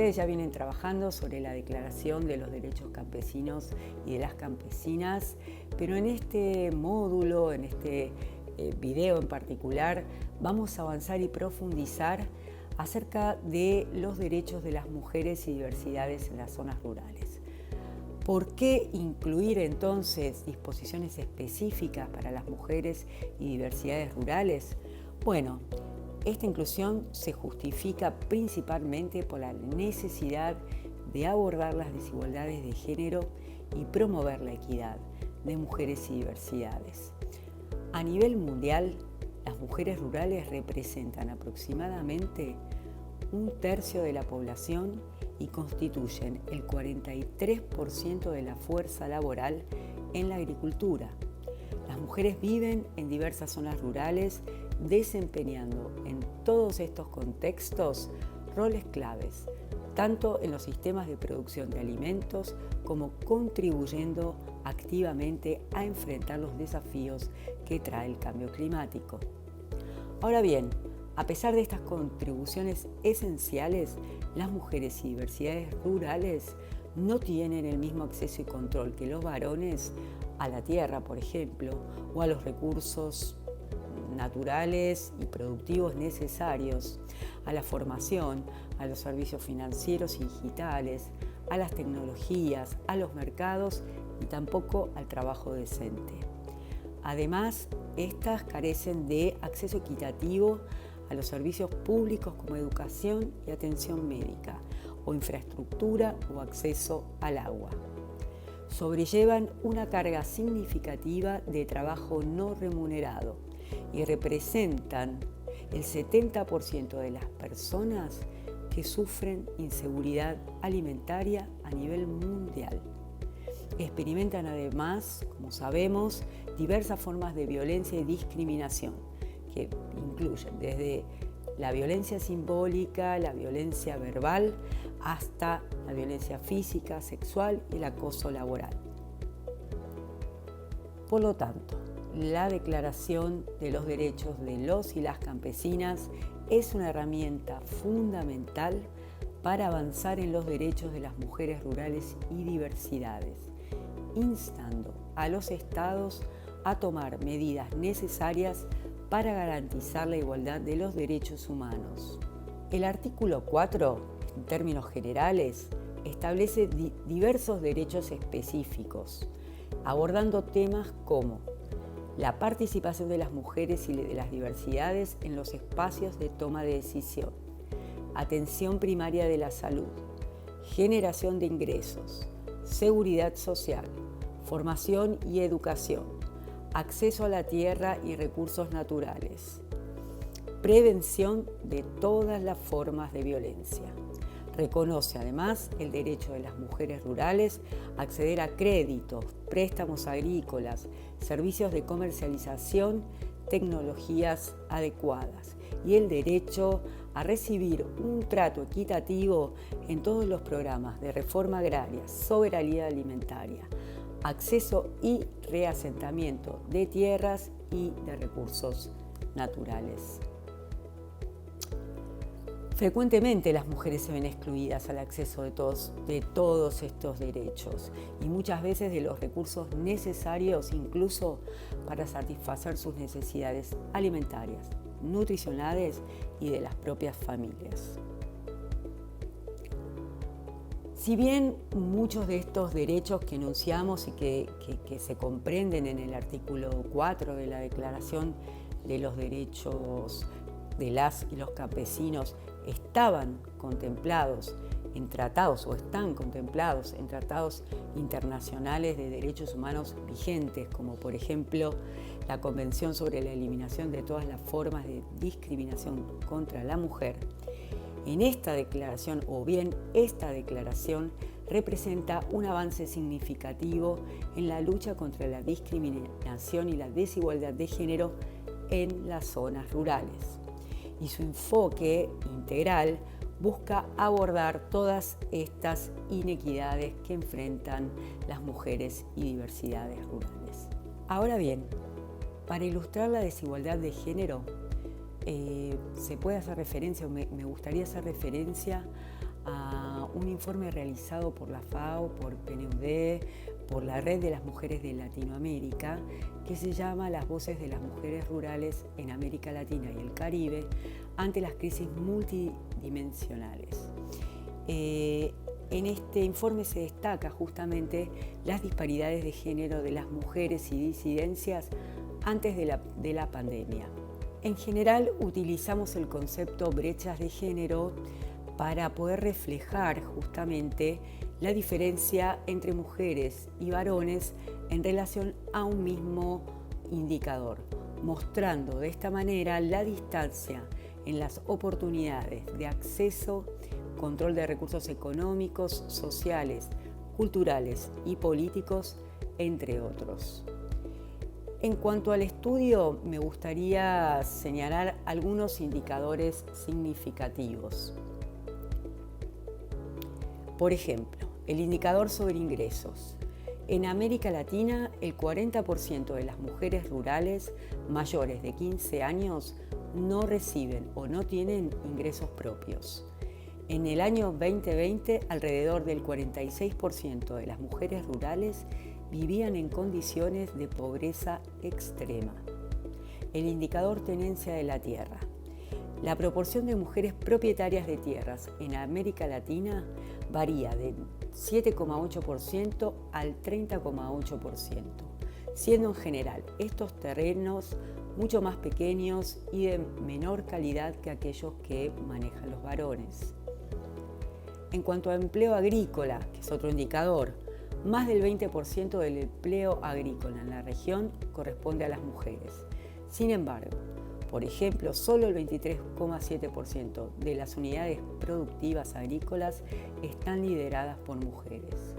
ustedes ya vienen trabajando sobre la Declaración de los Derechos Campesinos y de las Campesinas, pero en este módulo, en este video en particular, vamos a avanzar y profundizar acerca de los derechos de las mujeres y diversidades en las zonas rurales. ¿Por qué incluir entonces disposiciones específicas para las mujeres y diversidades rurales? Bueno, esta inclusión se justifica principalmente por la necesidad de abordar las desigualdades de género y promover la equidad de mujeres y diversidades. A nivel mundial, las mujeres rurales representan aproximadamente 1/3 de la población y constituyen el 43% de la fuerza laboral en la agricultura. Las mujeres viven en diversas zonas rurales, desempeñando en todos estos contextos roles claves, tanto en los sistemas de producción de alimentos como contribuyendo activamente a enfrentar los desafíos que trae el cambio climático. Ahora bien, a pesar de estas contribuciones esenciales, las mujeres y diversidades rurales no tienen el mismo acceso y control que los varones a la tierra, por ejemplo, o a los recursos naturales y productivos necesarios, a la formación, a los servicios financieros y digitales, a las tecnologías, a los mercados y tampoco al trabajo decente. Además, estas carecen de acceso equitativo a los servicios públicos como educación y atención médica, o infraestructura o acceso al agua. Sobrellevan una carga significativa de trabajo no remunerado y representan el 70% de las personas que sufren inseguridad alimentaria a nivel mundial. Experimentan además, como sabemos, diversas formas de violencia y discriminación, que incluyen desde la violencia simbólica, la violencia verbal, hasta la violencia física, sexual y el acoso laboral. Por lo tanto, la Declaración de los Derechos de los y las Campesinas es una herramienta fundamental para avanzar en los derechos de las mujeres rurales y diversidades, instando a los estados a tomar medidas necesarias para garantizar la igualdad de los derechos humanos. El artículo 4, en términos generales, establece diversos derechos específicos, abordando temas como la participación de las mujeres y de las diversidades en los espacios de toma de decisión, atención primaria de la salud, generación de ingresos, seguridad social, formación y educación, acceso a la tierra y recursos naturales, prevención de todas las formas de violencia. Reconoce además el derecho de las mujeres rurales a acceder a créditos, préstamos agrícolas, servicios de comercialización, tecnologías adecuadas y el derecho a recibir un trato equitativo en todos los programas de reforma agraria, soberanía alimentaria, acceso y reasentamiento de tierras y de recursos naturales. Frecuentemente las mujeres se ven excluidas al acceso de todos estos derechos y muchas veces de los recursos necesarios incluso para satisfacer sus necesidades alimentarias, nutricionales y de las propias familias. Si bien muchos de estos derechos que enunciamos y que se comprenden en el artículo 4 de la Declaración de los Derechos de las y los Campesinos estaban contemplados en tratados o están contemplados en tratados internacionales de derechos humanos vigentes, como por ejemplo la Convención sobre la Eliminación de todas las formas de discriminación contra la mujer, en esta declaración, o bien esta declaración, representa un avance significativo en la lucha contra la discriminación y la desigualdad de género en las zonas rurales. Y su enfoque integral busca abordar todas estas inequidades que enfrentan las mujeres y diversidades rurales. Ahora bien, para ilustrar la desigualdad de género, se puede hacer referencia, o me gustaría hacer referencia a un informe realizado por la FAO, por PNUD, por la Red de las Mujeres de Latinoamérica, que se llama Las voces de las mujeres rurales en América Latina y el Caribe ante las crisis multidimensionales. En este informe se destaca justamente las disparidades de género de las mujeres y disidencias antes de la pandemia. En general utilizamos el concepto brechas de género para poder reflejar justamente la diferencia entre mujeres y varones en relación a un mismo indicador, mostrando de esta manera la distancia en las oportunidades de acceso, control de recursos económicos, sociales, culturales y políticos, entre otros. En cuanto al estudio, me gustaría señalar algunos indicadores significativos. Por ejemplo, el indicador sobre ingresos. En América Latina, el 40% de las mujeres rurales mayores de 15 años no reciben o no tienen ingresos propios. En el año 2020, alrededor del 46% de las mujeres rurales vivían en condiciones de pobreza extrema. El indicador tenencia de la tierra. La proporción de mujeres propietarias de tierras en América Latina varía de 7,8% al 30,8%, siendo en general estos terrenos mucho más pequeños y de menor calidad que aquellos que manejan los varones. En cuanto a empleo agrícola, que es otro indicador, más del 20% del empleo agrícola en la región corresponde a las mujeres. Sin embargo, por ejemplo, solo el 23,7% de las unidades productivas agrícolas están lideradas por mujeres.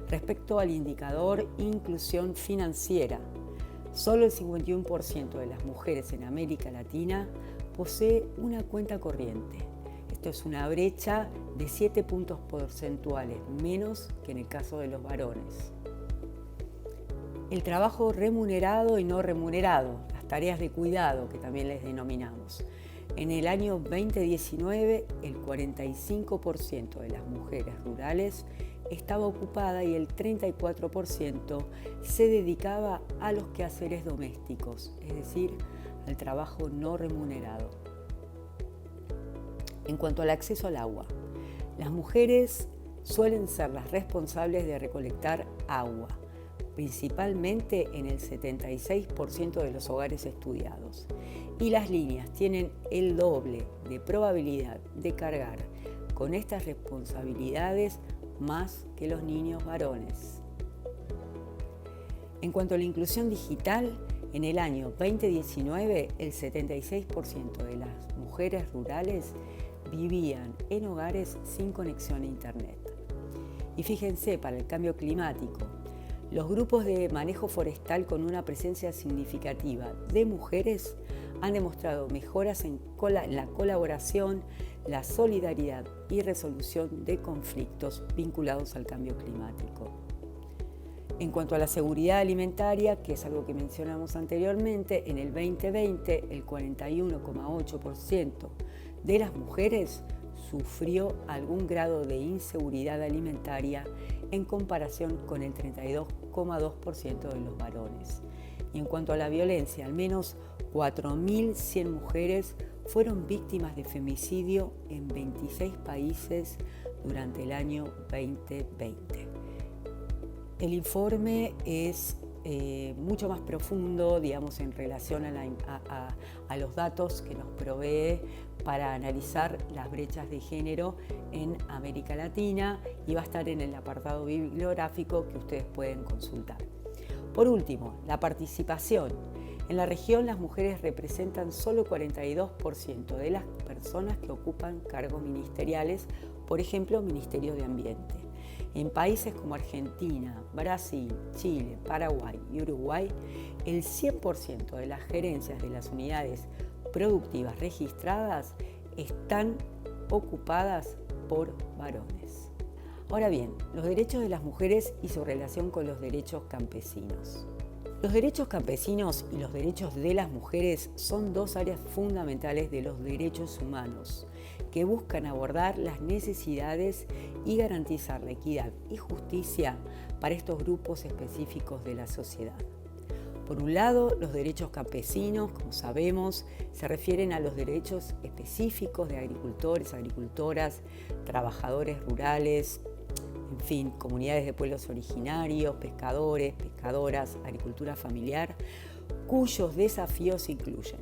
Respecto al indicador inclusión financiera, solo el 51% de las mujeres en América Latina posee una cuenta corriente. Esto es una brecha de 7 puntos porcentuales menos que en el caso de los varones. El trabajo remunerado y no remunerado, las tareas de cuidado que también les denominamos. En el año 2019, el 45% de las mujeres rurales estaba ocupada y el 34% se dedicaba a los quehaceres domésticos, es decir, al trabajo no remunerado. En cuanto al acceso al agua, las mujeres suelen ser las responsables de recolectar agua, principalmente en el 76% de los hogares estudiados. Y las líneas tienen el doble de probabilidad de cargar con estas responsabilidades más que los niños varones. En cuanto a la inclusión digital, en el año 2019 el 76% de las mujeres rurales vivían en hogares sin conexión a Internet. Y fíjense, para el cambio climático, los grupos de manejo forestal con una presencia significativa de mujeres han demostrado mejoras en la colaboración, la solidaridad y resolución de conflictos vinculados al cambio climático. En cuanto a la seguridad alimentaria, que es algo que mencionamos anteriormente, en el 2020 el 41,8% de las mujeres sufrió algún grado de inseguridad alimentaria en comparación con el 32,2% de los varones. Y en cuanto a la violencia, al menos 4.100 mujeres fueron víctimas de femicidio en 26 países durante el año 2020. El informe es mucho más profundo, digamos, en relación a los datos que nos provee para analizar las brechas de género en América Latina y va a estar en el apartado bibliográfico que ustedes pueden consultar. Por último, la participación. En la región las mujeres representan solo 42% de las personas que ocupan cargos ministeriales, por ejemplo, Ministerio de Ambiente. En países como Argentina, Brasil, Chile, Paraguay y Uruguay, el 100% de las gerencias de las unidades productivas registradas están ocupadas por varones. Ahora bien, los derechos de las mujeres y su relación con los derechos campesinos. Los derechos campesinos y los derechos de las mujeres son dos áreas fundamentales de los derechos humanos que buscan abordar las necesidades y garantizar la equidad y justicia para estos grupos específicos de la sociedad. Por un lado, los derechos campesinos, como sabemos, se refieren a los derechos específicos de agricultores, agricultoras, trabajadores rurales, en fin, comunidades de pueblos originarios, pescadores, pescadoras, agricultura familiar, cuyos desafíos incluyen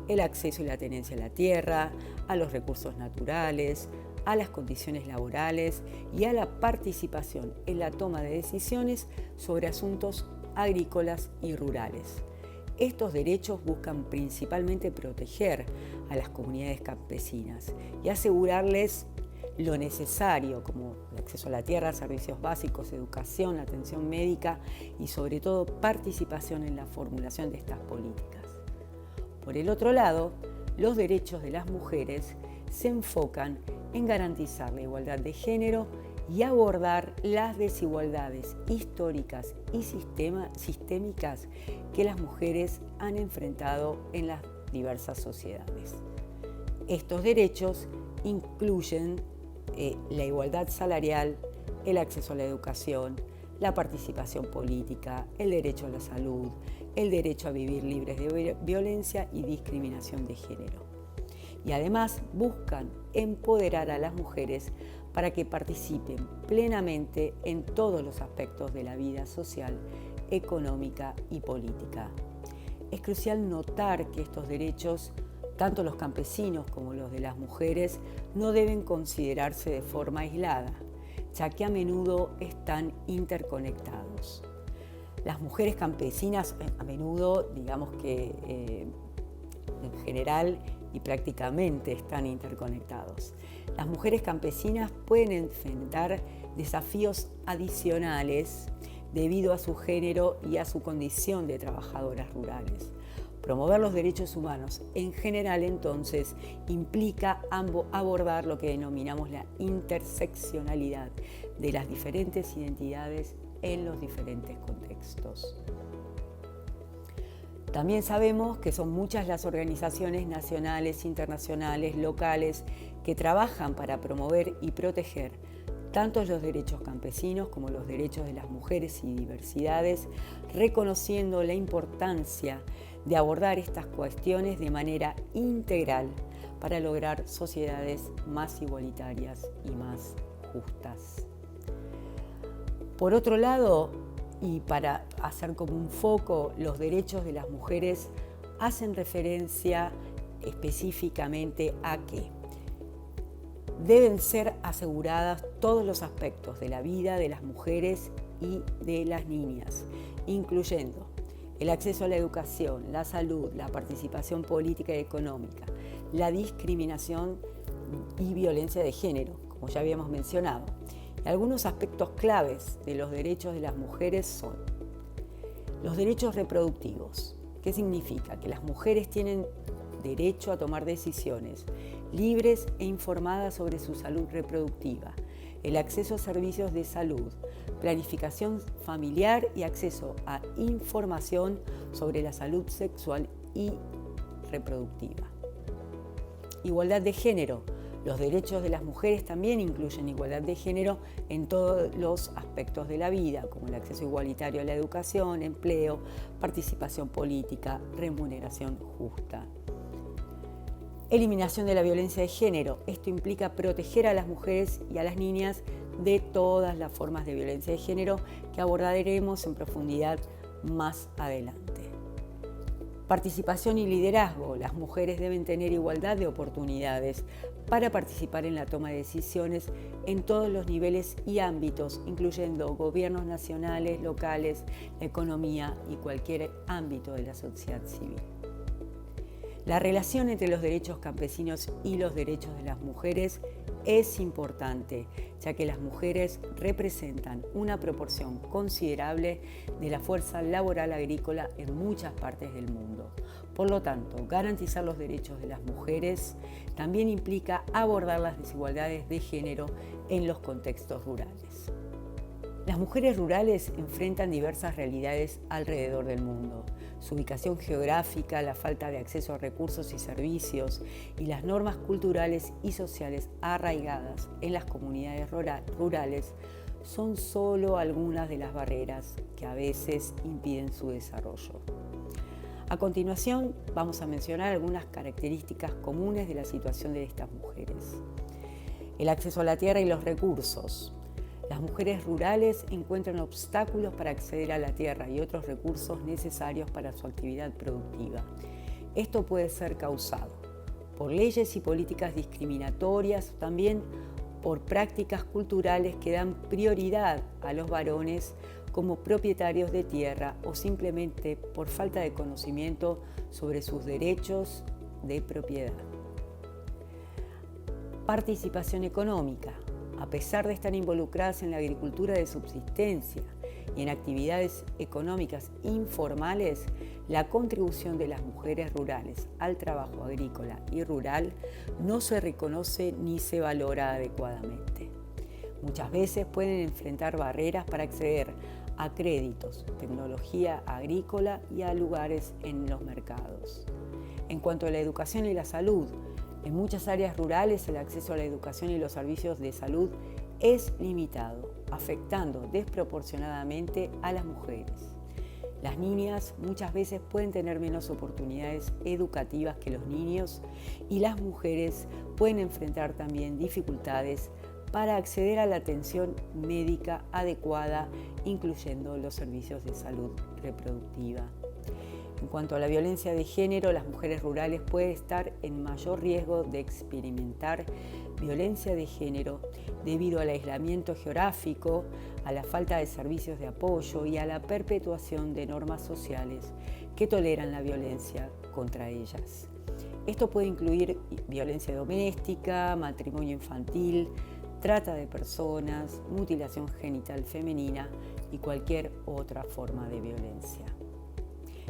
el acceso y la tenencia a la tierra, a los recursos naturales, a las condiciones laborales y a la participación en la toma de decisiones sobre asuntos agrícolas y rurales. Estos derechos buscan principalmente proteger a las comunidades campesinas y asegurarles lo necesario, como el acceso a la tierra, servicios básicos, educación, atención médica y sobre todo participación en la formulación de estas políticas. Por el otro lado, los derechos de las mujeres se enfocan en garantizar la igualdad de género y abordar las desigualdades históricas y sistémicas que las mujeres han enfrentado en las diversas sociedades. Estos derechos incluyen la igualdad salarial, el acceso a la educación, la participación política, el derecho a la salud, el derecho a vivir libres de violencia y discriminación de género. Y además buscan empoderar a las mujeres para que participen plenamente en todos los aspectos de la vida social, económica y política. Es crucial notar que estos derechos, tanto los campesinos como los de las mujeres, no deben considerarse de forma aislada, ya que a menudo están interconectados. Las mujeres campesinas, a menudo, digamos que en general y prácticamente están interconectados. Las mujeres campesinas pueden enfrentar desafíos adicionales debido a su género y a su condición de trabajadoras rurales. Promover los derechos humanos en general, entonces, implica abordar lo que denominamos la interseccionalidad de las diferentes identidades en los diferentes contextos. También sabemos que son muchas las organizaciones nacionales, internacionales, locales, que trabajan para promover y proteger tanto los derechos campesinos como los derechos de las mujeres y diversidades, reconociendo la importancia de abordar estas cuestiones de manera integral para lograr sociedades más igualitarias y más justas. Por otro lado, y para hacer como un foco, los derechos de las mujeres hacen referencia específicamente a que deben ser aseguradas todos los aspectos de la vida de las mujeres y de las niñas, incluyendo el acceso a la educación, la salud, la participación política y económica, la discriminación y violencia de género, como ya habíamos mencionado. Y algunos aspectos claves de los derechos de las mujeres son los derechos reproductivos. ¿Qué significa? Que las mujeres tienen derecho a tomar decisiones libres e informadas sobre su salud reproductiva, el acceso a servicios de salud, planificación familiar y acceso a información sobre la salud sexual y reproductiva. Igualdad de género. Los derechos de las mujeres también incluyen igualdad de género en todos los aspectos de la vida, como el acceso igualitario a la educación, empleo, participación política, remuneración justa. Eliminación de la violencia de género. Esto implica proteger a las mujeres y a las niñas de todas las formas de violencia de género que abordaremos en profundidad más adelante. Participación y liderazgo. Las mujeres deben tener igualdad de oportunidades para participar en la toma de decisiones en todos los niveles y ámbitos, incluyendo gobiernos nacionales, locales, la economía y cualquier ámbito de la sociedad civil. La relación entre los derechos campesinos y los derechos de las mujeres es importante, ya que las mujeres representan una proporción considerable de la fuerza laboral agrícola en muchas partes del mundo. Por lo tanto, garantizar los derechos de las mujeres también implica abordar las desigualdades de género en los contextos rurales. Las mujeres rurales enfrentan diversas realidades alrededor del mundo. Su ubicación geográfica, la falta de acceso a recursos y servicios y las normas culturales y sociales arraigadas en las comunidades rurales son solo algunas de las barreras que a veces impiden su desarrollo. A continuación, vamos a mencionar algunas características comunes de la situación de estas mujeres. El acceso a la tierra y los recursos. Las mujeres rurales encuentran obstáculos para acceder a la tierra y otros recursos necesarios para su actividad productiva. Esto puede ser causado por leyes y políticas discriminatorias, también por prácticas culturales que dan prioridad a los varones como propietarios de tierra o simplemente por falta de conocimiento sobre sus derechos de propiedad. Participación económica. A pesar de estar involucradas en la agricultura de subsistencia y en actividades económicas informales, la contribución de las mujeres rurales al trabajo agrícola y rural no se reconoce ni se valora adecuadamente. Muchas veces pueden enfrentar barreras para acceder a créditos, tecnología agrícola y a lugares en los mercados. En cuanto a la educación y la salud, en muchas áreas rurales el acceso a la educación y los servicios de salud es limitado, afectando desproporcionadamente a las mujeres. Las niñas muchas veces pueden tener menos oportunidades educativas que los niños y las mujeres pueden enfrentar también dificultades para acceder a la atención médica adecuada, incluyendo los servicios de salud reproductiva. En cuanto a la violencia de género, las mujeres rurales pueden estar en mayor riesgo de experimentar violencia de género debido al aislamiento geográfico, a la falta de servicios de apoyo y a la perpetuación de normas sociales que toleran la violencia contra ellas. Esto puede incluir violencia doméstica, matrimonio infantil, trata de personas, mutilación genital femenina y cualquier otra forma de violencia.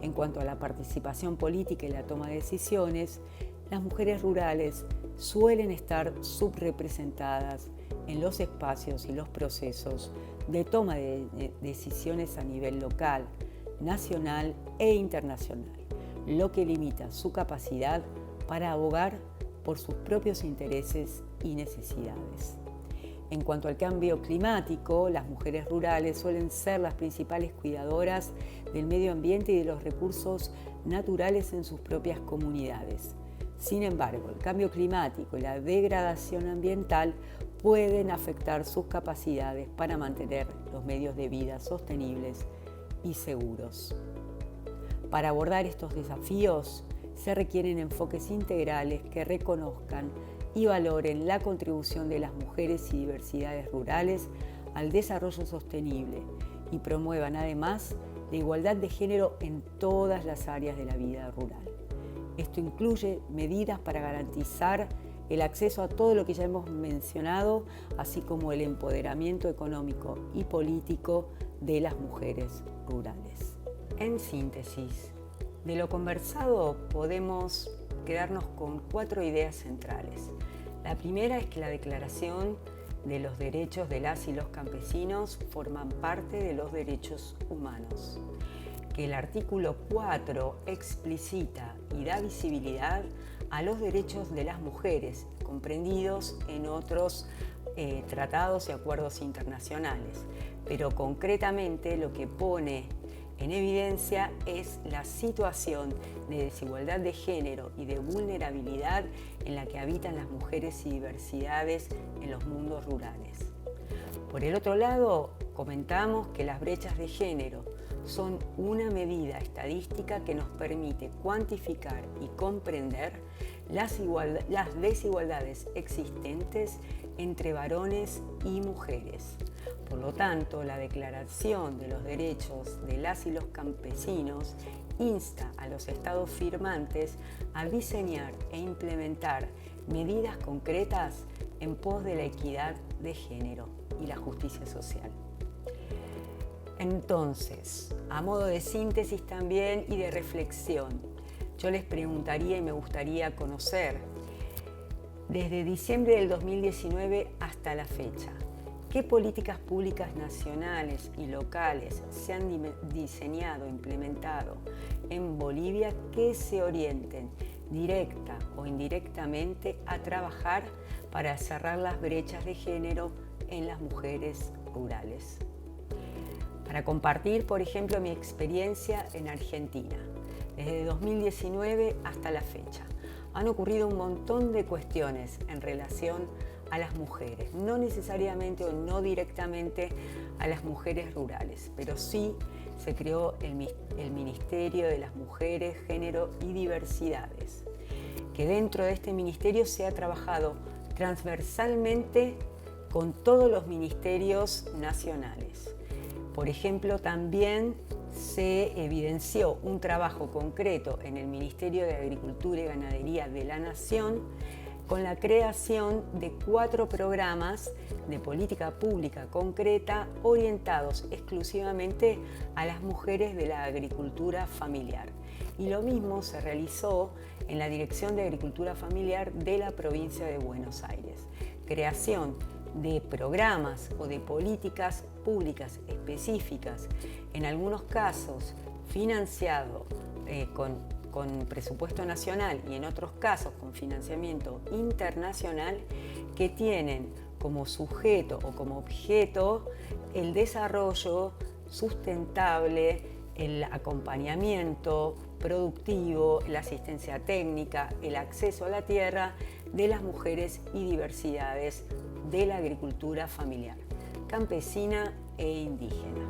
En cuanto a la participación política y la toma de decisiones, las mujeres rurales suelen estar subrepresentadas en los espacios y los procesos de toma de decisiones a nivel local, nacional e internacional, lo que limita su capacidad para abogar por sus propios intereses y necesidades. En cuanto al cambio climático, las mujeres rurales suelen ser las principales cuidadoras del medio ambiente y de los recursos naturales en sus propias comunidades. Sin embargo, el cambio climático y la degradación ambiental pueden afectar sus capacidades para mantener los medios de vida sostenibles y seguros. Para abordar estos desafíos, se requieren enfoques integrales que reconozcan y valoren la contribución de las mujeres y diversidades rurales al desarrollo sostenible y promuevan además la igualdad de género en todas las áreas de la vida rural. Esto incluye medidas para garantizar el acceso a todo lo que ya hemos mencionado, así como el empoderamiento económico y político de las mujeres rurales. En síntesis, de lo conversado podemos quedarnos con 4 ideas centrales. La primera es que la Declaración de los Derechos de las y los Campesinos forman parte de los derechos humanos, que el artículo 4 explicita y da visibilidad a los derechos de las mujeres, comprendidos en otros tratados y acuerdos internacionales, pero concretamente lo que pone en evidencia es la situación de desigualdad de género y de vulnerabilidad en la que habitan las mujeres y diversidades en los mundos rurales. Por el otro lado, comentamos que las brechas de género son una medida estadística que nos permite cuantificar y comprender las desigualdades existentes entre varones y mujeres. Por lo tanto, la Declaración de los Derechos de las y los Campesinos insta a los estados firmantes a diseñar e implementar medidas concretas en pos de la equidad de género y la justicia social. Entonces, a modo de síntesis también y de reflexión, yo les preguntaría y me gustaría conocer, desde diciembre del 2019 hasta la fecha, ¿Qué políticas públicas nacionales y locales se han diseñado, implementado en Bolivia que se orienten directa o indirectamente a trabajar para cerrar las brechas de género en las mujeres rurales? Para compartir, por ejemplo, mi experiencia en Argentina, desde 2019 hasta la fecha, han ocurrido un montón de cuestiones en relación a las mujeres, no necesariamente o no directamente a las mujeres rurales, pero sí se creó el Ministerio de las Mujeres, Género y Diversidades, que dentro de este ministerio se ha trabajado transversalmente con todos los ministerios nacionales. Por ejemplo, también se evidenció un trabajo concreto en el Ministerio de Agricultura y Ganadería de la Nación con la creación de 4 programas de política pública concreta orientados exclusivamente a las mujeres de la agricultura familiar. Y lo mismo se realizó en la Dirección de Agricultura Familiar de la provincia de Buenos Aires. Creación de programas o de políticas públicas específicas, en algunos casos financiado con presupuesto nacional y en otros casos con financiamiento internacional, que tienen como sujeto o como objeto el desarrollo sustentable, el acompañamiento productivo, la asistencia técnica, el acceso a la tierra de las mujeres y diversidades de la agricultura familiar, campesina e indígena.